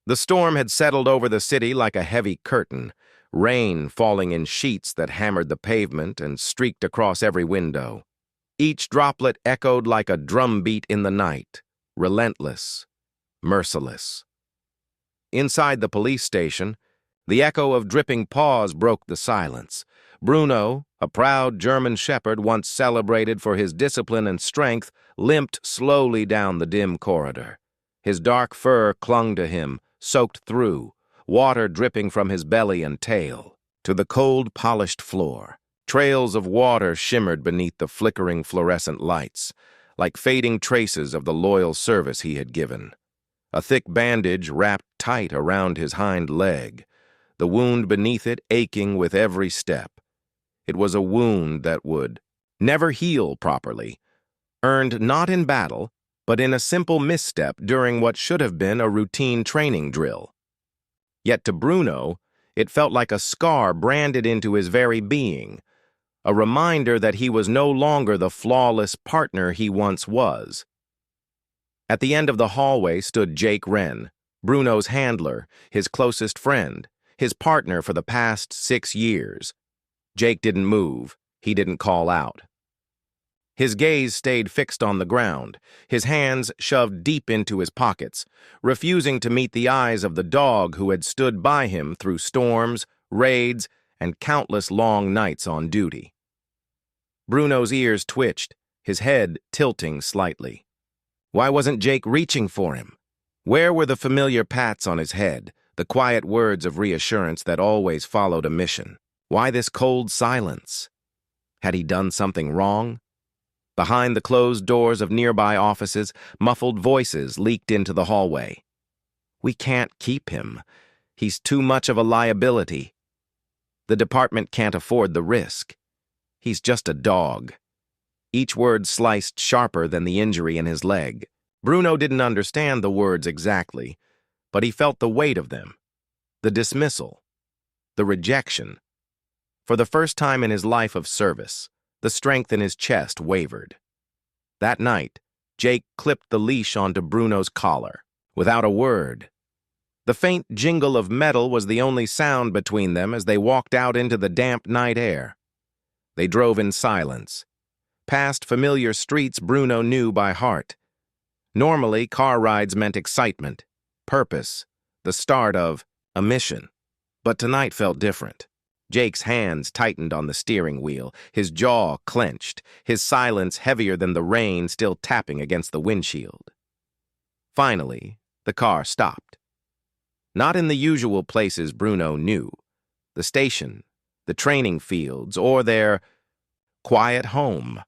The storm had settled over the city like a heavy curtain, rain falling in sheets that hammered the pavement and streaked across every window. Each droplet echoed like a drumbeat in the night, relentless, merciless. Inside the police station, the echo of dripping paws broke the silence. Bruno, a proud German shepherd once celebrated for his discipline and strength, limped slowly down the dim corridor. His dark fur clung to him, soaked through, water dripping from his belly and tail, to the cold, polished floor. Trails of water shimmered beneath the flickering fluorescent lights, like fading traces of the loyal service he had given. A thick bandage wrapped tight around his hind leg, the wound beneath it aching with every step. It was a wound that would never heal properly, earned not in battle, but in a simple misstep during what should have been a routine training drill. Yet to Bruno, it felt like a scar branded into his very being, a reminder that he was no longer the flawless partner he once was. At the end of the hallway stood Jake Wren, Bruno's handler, his closest friend, his partner for the past 6 years. Jake didn't move. He didn't call out. His gaze stayed fixed on the ground, his hands shoved deep into his pockets, refusing to meet the eyes of the dog who had stood by him through storms, raids, and countless long nights on duty. Bruno's ears twitched, his head tilting slightly. Why wasn't Jake reaching for him? Where were the familiar pats on his head, the quiet words of reassurance that always followed a mission? Why this cold silence? Had he done something wrong? Behind the closed doors of nearby offices, muffled voices leaked into the hallway. We can't keep him. He's too much of a liability. The department can't afford the risk. He's just a dog. Each word sliced sharper than the injury in his leg. Bruno didn't understand the words exactly, but he felt the weight of them. The dismissal. The rejection. For the first time in his life of service, the strength in his chest wavered. That night, Jake clipped the leash onto Bruno's collar, without a word. The faint jingle of metal was the only sound between them as they walked out into the damp night air. They drove in silence, past familiar streets Bruno knew by heart. Normally, car rides meant excitement, purpose, the start of a mission. But tonight felt different. Jake's hands tightened on the steering wheel, his jaw clenched, his silence heavier than the rain still tapping against the windshield. Finally, the car stopped. Not in the usual places Bruno knew, the station, the training fields, or their quiet home,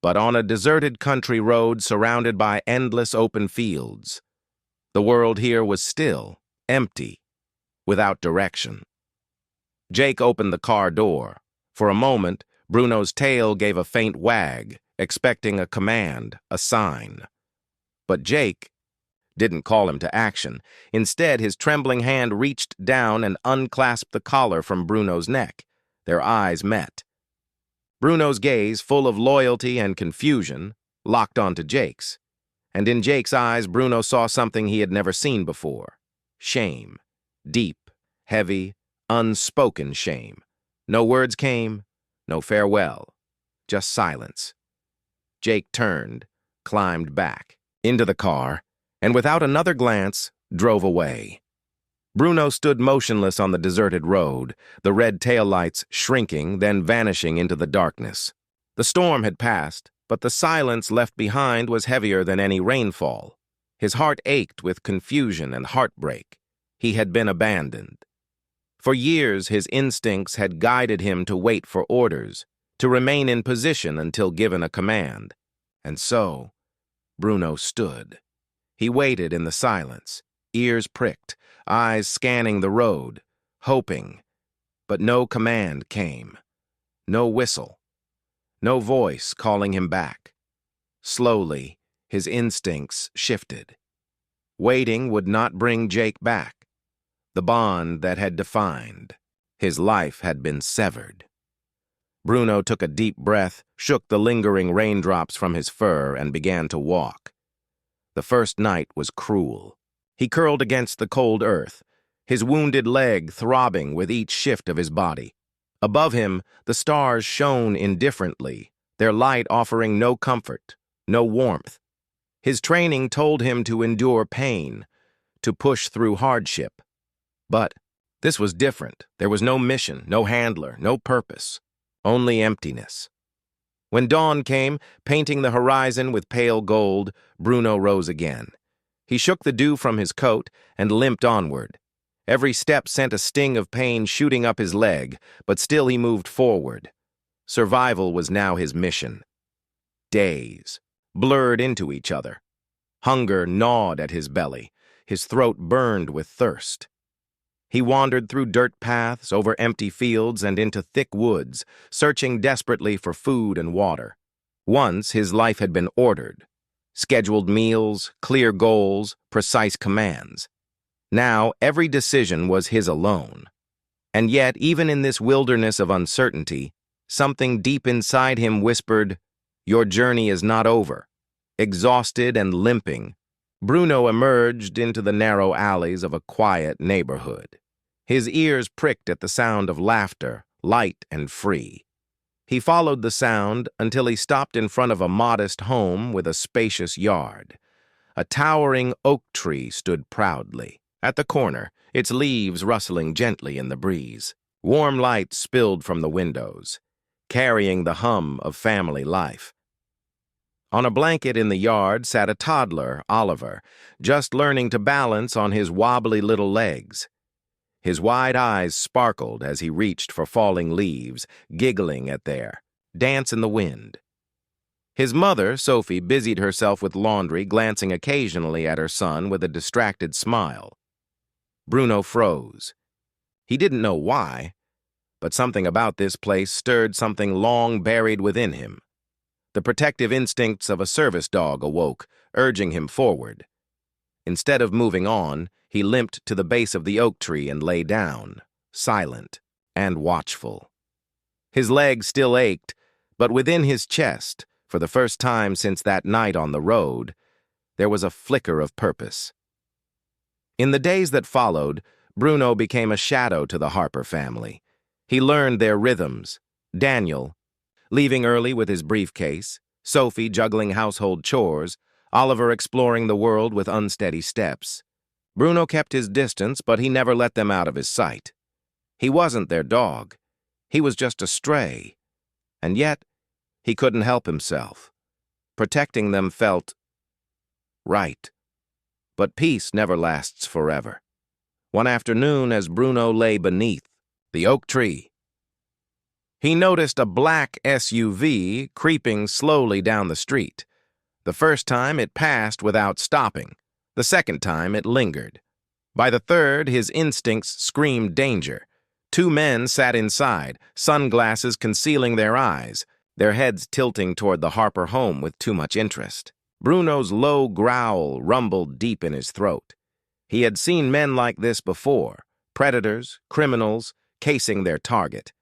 but on a deserted country road surrounded by endless open fields. The world here was still, empty, without direction. Jake opened the car door. For a moment, Bruno's tail gave a faint wag, expecting a command, a sign. But Jake didn't call him to action. Instead, his trembling hand reached down and unclasped the collar from Bruno's neck. Their eyes met. Bruno's gaze, full of loyalty and confusion, locked onto Jake's. And in Jake's eyes, Bruno saw something he had never seen before. Shame. Deep, heavy, unspoken shame. No words came, no farewell, just silence. Jake turned, climbed back, into the car, and without another glance, drove away. Bruno stood motionless on the deserted road, the red taillights shrinking, then vanishing into the darkness. The storm had passed, but the silence left behind was heavier than any rainfall. His heart ached with confusion and heartbreak. He had been abandoned. For years, his instincts had guided him to wait for orders, to remain in position until given a command. And so, Bruno stood. He waited in the silence, ears pricked, eyes scanning the road, hoping. But no command came. No whistle. No voice calling him back. Slowly, his instincts shifted. Waiting would not bring Jake back. The bond that had defined. His life had been severed. Bruno took a deep breath, shook the lingering raindrops from his fur, and began to walk. The first night was cruel. He curled against the cold earth, his wounded leg throbbing with each shift of his body. Above him, the stars shone indifferently, their light offering no comfort, no warmth. His training told him to endure pain, to push through hardship. But this was different. There was no mission, no handler, no purpose, only emptiness. When dawn came, painting the horizon with pale gold, Bruno rose again. He shook the dew from his coat and limped onward. Every step sent a sting of pain shooting up his leg, but still he moved forward. Survival was now his mission. Days blurred into each other. Hunger gnawed at his belly. His throat burned with thirst. He wandered through dirt paths, over empty fields, and into thick woods, searching desperately for food and water. Once his life had been ordered. Scheduled meals, clear goals, precise commands. Now every decision was his alone. And yet, even in this wilderness of uncertainty, something deep inside him whispered, "Your journey is not over." Exhausted and limping, Bruno emerged into the narrow alleys of a quiet neighborhood. His ears pricked at the sound of laughter, light and free. He followed the sound until he stopped in front of a modest home with a spacious yard. A towering oak tree stood proudly. At the corner, its leaves rustling gently in the breeze. Warm light spilled from the windows, carrying the hum of family life. On a blanket in the yard sat a toddler, Oliver, just learning to balance on his wobbly little legs. His wide eyes sparkled as he reached for falling leaves, giggling at their dance in the wind. His mother, Sophie, busied herself with laundry, glancing occasionally at her son with a distracted smile. Bruno froze. He didn't know why, but something about this place stirred something long buried within him. The protective instincts of a service dog awoke, urging him forward. Instead of moving on, he limped to the base of the oak tree and lay down, silent and watchful. His legs still ached, but within his chest, for the first time since that night on the road, there was a flicker of purpose. In the days that followed, Bruno became a shadow to the Harper family. He learned their rhythms. Daniel, leaving early with his briefcase, Sophie juggling household chores, Oliver exploring the world with unsteady steps. Bruno kept his distance, but he never let them out of his sight. He wasn't their dog. He was just a stray. And yet, he couldn't help himself. Protecting them felt right. But peace never lasts forever. One afternoon, as Bruno lay beneath the oak tree, he noticed a black SUV creeping slowly down the street. The first time it passed without stopping. The second time it lingered. By the third, his instincts screamed danger. Two men sat inside, sunglasses concealing their eyes, their heads tilting toward the Harper home with too much interest. Bruno's low growl rumbled deep in his throat. He had seen men like this before, predators, criminals, casing their target.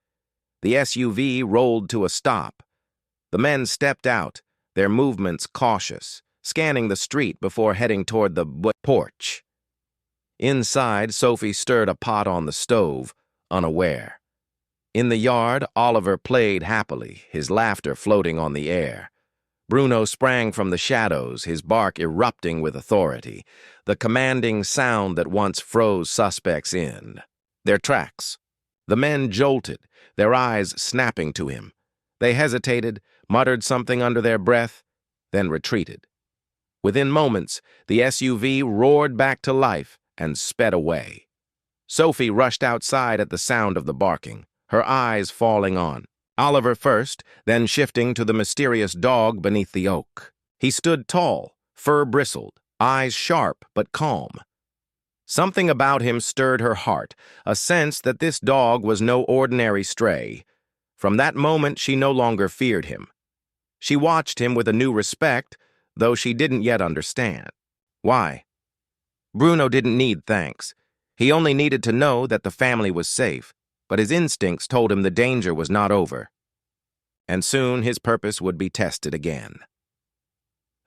The SUV rolled to a stop. The men stepped out, their movements cautious, scanning the street before heading toward the porch. Inside, Sophie stirred a pot on the stove, unaware. In the yard, Oliver played happily, his laughter floating on the air. Bruno sprang from the shadows, his bark erupting with authority, the commanding sound that once froze suspects in their tracks. The men jolted, their eyes snapping to him. They hesitated, muttered something under their breath, then retreated. Within moments, the SUV roared back to life and sped away. Sophie rushed outside at the sound of the barking, her eyes falling on Oliver first, then shifting to the mysterious dog beneath the oak. He stood tall, fur bristled, eyes sharp but calm. Something about him stirred her heart, a sense that this dog was no ordinary stray. From that moment, she no longer feared him. She watched him with a new respect, though she didn't yet understand. Why? Bruno didn't need thanks. He only needed to know that the family was safe, but his instincts told him the danger was not over. And soon his purpose would be tested again.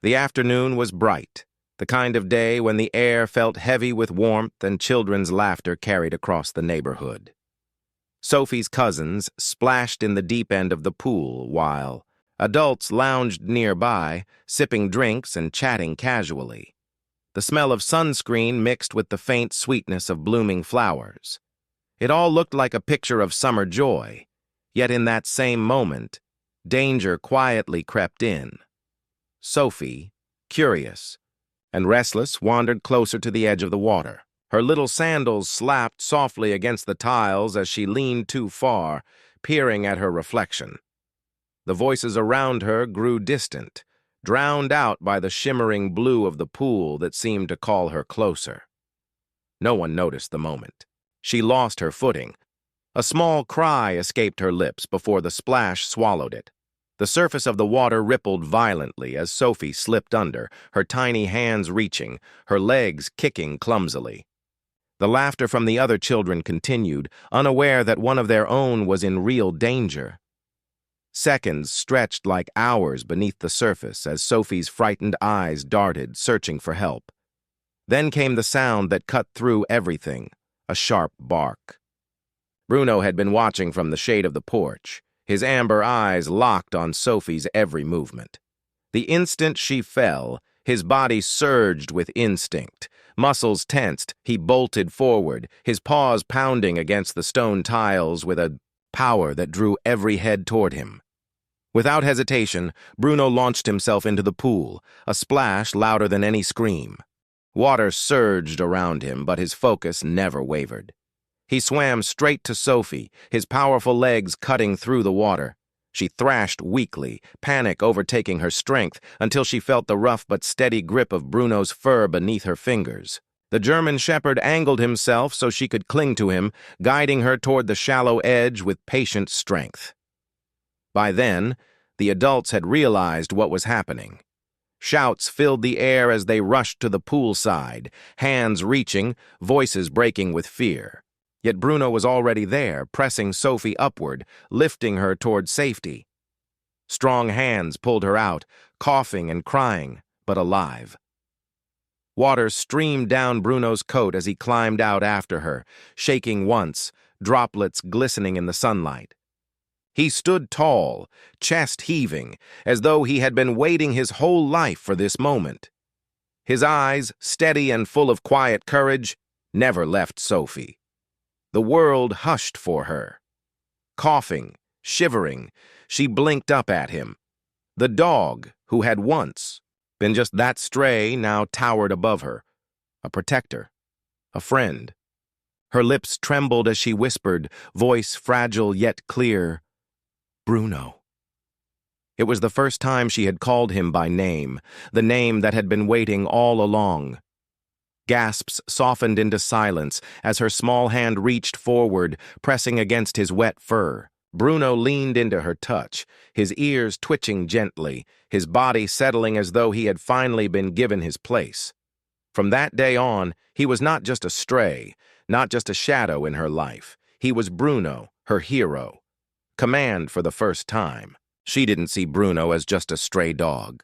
The afternoon was bright. the kind of day when the air felt heavy with warmth and children's laughter carried across the neighborhood. Sophie's cousins splashed in the deep end of the pool while adults lounged nearby, sipping drinks and chatting casually. The smell of sunscreen mixed with the faint sweetness of blooming flowers. It all looked like a picture of summer joy, yet in that same moment, danger quietly crept in. Sophie, curious and restless, wandered closer to the edge of the water. Her little sandals slapped softly against the tiles as she leaned too far, peering at her reflection. The voices around her grew distant, drowned out by the shimmering blue of the pool that seemed to call her closer. No one noticed the moment. She lost her footing. A small cry escaped her lips before the splash swallowed it. The surface of the water rippled violently as Sophie slipped under, her tiny hands reaching, her legs kicking clumsily. The laughter from the other children continued, unaware that one of their own was in real danger. Seconds stretched like hours beneath the surface as Sophie's frightened eyes darted, searching for help. Then came the sound that cut through everything, a sharp bark. Bruno had been watching from the shade of the porch, his amber eyes locked on Sophie's every movement. The instant she fell, his body surged with instinct. Muscles tensed, he bolted forward, his paws pounding against the stone tiles with a power that drew every head toward him. Without hesitation, Bruno launched himself into the pool, a splash louder than any scream. Water surged around him, but his focus never wavered. He swam straight to Sophie, his powerful legs cutting through the water. She thrashed weakly, panic overtaking her strength, until she felt the rough but steady grip of Bruno's fur beneath her fingers. The German shepherd angled himself so she could cling to him, guiding her toward the shallow edge with patient strength. By then, the adults had realized what was happening. Shouts filled the air as they rushed to the poolside, hands reaching, voices breaking with fear. Yet Bruno was already there, pressing Sophie upward, lifting her toward safety. Strong hands pulled her out, coughing and crying, but alive. Water streamed down Bruno's coat as he climbed out after her, shaking once, droplets glistening in the sunlight. He stood tall, chest heaving, as though he had been waiting his whole life for this moment. His eyes, steady and full of quiet courage, never left Sophie. The world hushed for her. Coughing, shivering, she blinked up at him. The dog, who had once been just that stray, now towered above her, a protector, a friend. Her lips trembled as she whispered, voice fragile yet clear, "Bruno." It was the first time she had called him by name, the name that had been waiting all along. Gasps softened into silence as her small hand reached forward, pressing against his wet fur. Bruno leaned into her touch, his ears twitching gently, his body settling as though he had finally been given his place. From that day on, he was not just a stray, not just a shadow in her life. He was Bruno, her hero. Command for the first time. She didn't see Bruno as just a stray dog.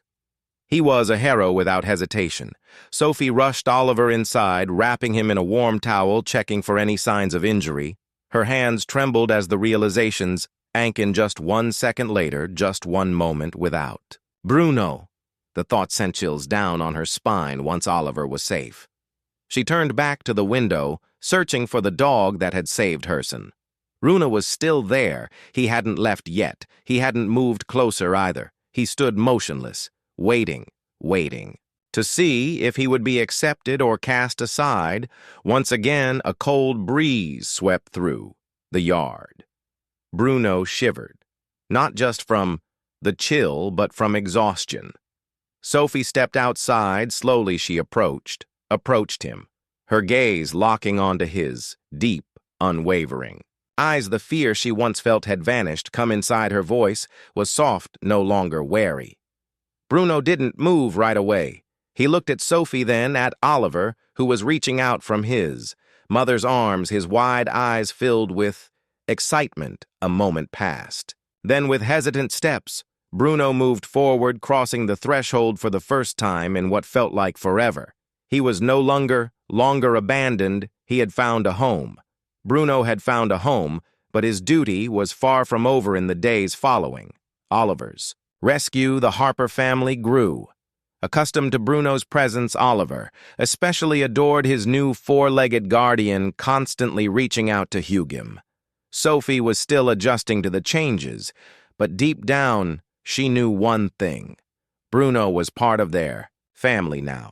He was a hero without hesitation. Sophie rushed Oliver inside, wrapping him in a warm towel, checking for any signs of injury. Her hands trembled as the realizations sank in just 1 second later, just one moment without. Bruno! The thought sent chills down on her spine once Oliver was safe. She turned back to the window, searching for the dog that had saved Herson. Bruno was still there. He hadn't left yet. He hadn't moved closer either. He stood motionless, waiting, to see if he would be accepted or cast aside. Once again, a cold breeze swept through the yard. Bruno shivered, not just from the chill, but from exhaustion. Sophie stepped outside. Slowly she approached him, her gaze locking onto his, deep, unwavering. Eyes the fear she once felt had vanished, come inside her voice, was soft, no longer wary. Bruno didn't move right away. He looked at Sophie, then at Oliver, who was reaching out from his mother's arms, his wide eyes filled with excitement. A moment passed. Then with hesitant steps, Bruno moved forward, crossing the threshold for the first time in what felt like forever. He was no longer abandoned. He had found a home. Bruno had found a home, but his duty was far from over in the days following. Oliver's. Rescue the Harper family grew. Accustomed to Bruno's presence, Oliver especially adored his new four-legged guardian, constantly reaching out to hug him. Sophie was still adjusting to the changes, but deep down, she knew one thing. Bruno was part of their family now.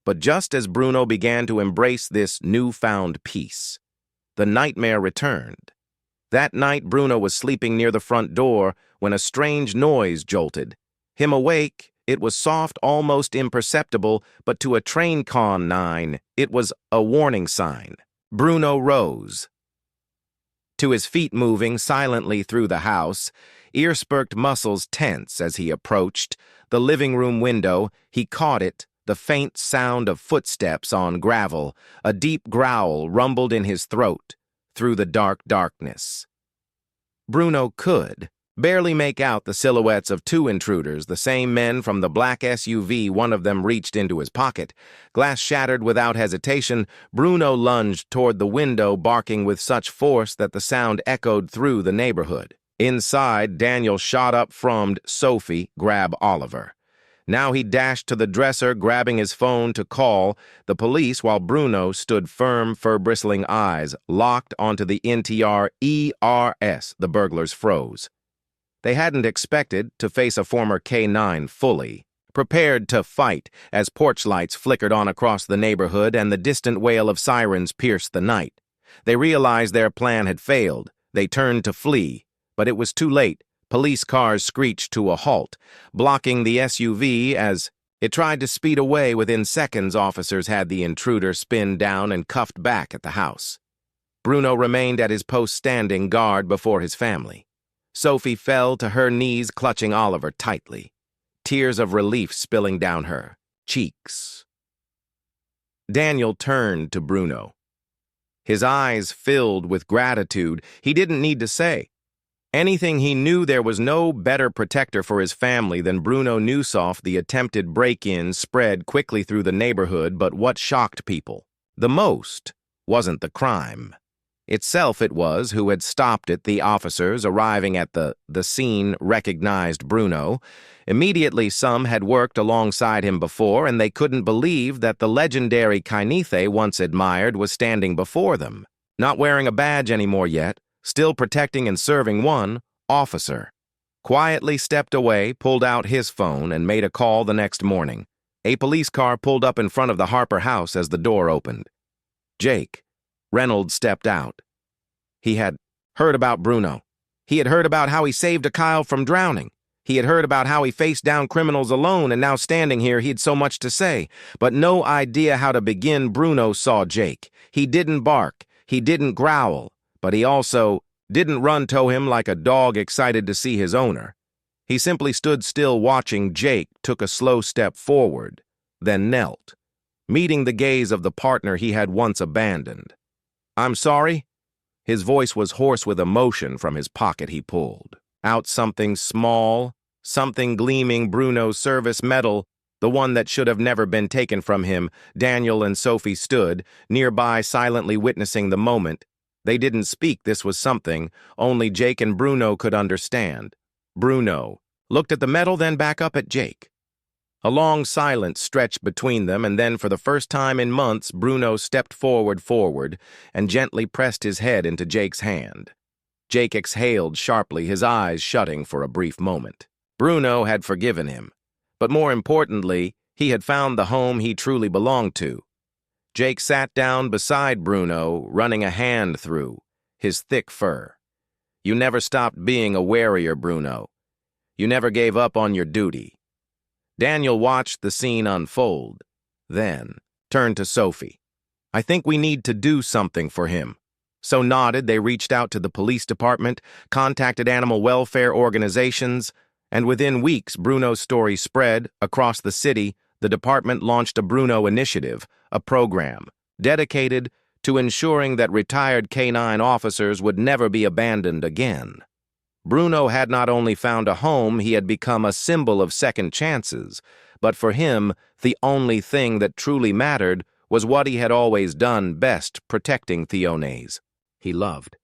But just as Bruno began to embrace this newfound peace, the nightmare returned. That night, Bruno was sleeping near the front door when a strange noise jolted him awake. It was soft, almost imperceptible, but to a trained canine, it was a warning sign. Bruno rose. To his feet, moving silently through the house, ear-spurked muscles tense as he approached the living room window. He caught it, the faint sound of footsteps on gravel. A deep growl rumbled in his throat through the darkness. Bruno could barely make out the silhouettes of two intruders, the same men from the black SUV. One of them reached into his pocket. Glass shattered without hesitation, Bruno lunged toward the window, barking with such force that the sound echoed through the neighborhood. Inside, Daniel shot up from Sophie, grab Oliver. Now he dashed to the dresser, grabbing his phone to call the police while Bruno stood firm, fur-bristling eyes locked onto the ERS. The burglars froze. They hadn't expected to face a former K9 fully prepared to fight as porch lights flickered on across the neighborhood and the distant wail of sirens pierced the night. They realized their plan had failed. They turned to flee, but it was too late. Police cars screeched to a halt, blocking the SUV as it tried to speed away. Within seconds, officers had the intruder spin down and cuffed back at the house. Bruno remained at his post, standing guard before his family. Sophie fell to her knees, clutching Oliver tightly, tears of relief spilling down her cheeks. Daniel turned to Bruno. His eyes filled with gratitude. He didn't need to say anything. He knew there was no better protector for his family than Bruno Newsoft. The attempted break-in spread quickly through the neighborhood, but what shocked people the most wasn't the crime itself. It was who had stopped it. The officers arriving at the scene recognized Bruno. Immediately, some had worked alongside him before, and they couldn't believe that the legendary Kaine they once admired was standing before them. Not wearing a badge anymore yet, still protecting and serving. One officer quietly stepped away, pulled out his phone, and made a call the next morning. A police car pulled up in front of the Harper house as the door opened. Jake Reynolds stepped out. He had heard about Bruno. He had heard about how he saved a Kyle from drowning. He had heard about how he faced down criminals alone, and now standing here, he had so much to say, but no idea how to begin. Bruno saw Jake. He didn't bark. He didn't growl, but he also didn't run to him like a dog excited to see his owner. He simply stood still, watching. Jake took a slow step forward, then knelt, meeting the gaze of the partner he had once abandoned. "I'm sorry." His voice was hoarse with emotion. From his pocket he pulled out something small, something gleaming. Bruno's service medal, the one that should have never been taken from him. Daniel and Sophie stood nearby, silently witnessing the moment. They didn't speak. This was something only Jake and Bruno could understand. Bruno looked at the medal, then back up at Jake. A long silence stretched between them, and then for the first time in months, Bruno stepped forward, and gently pressed his head into Jake's hand. Jake exhaled sharply, his eyes shutting for a brief moment. Bruno had forgiven him, but more importantly, he had found the home he truly belonged to. Jake sat down beside Bruno, running a hand through his thick fur. "You never stopped being a warrior, Bruno. You never gave up on your duty." Daniel watched the scene unfold, then turned to Sophie. "I think we need to do something for him." So nodded. They reached out to the police department, contacted animal welfare organizations, and within weeks, Bruno's story spread across the city. The department launched a Bruno Initiative, a program dedicated to ensuring that retired K9 officers would never be abandoned again. Bruno had not only found a home, he had become a symbol of second chances. But for him, the only thing that truly mattered was what he had always done best, protecting Theones. He loved.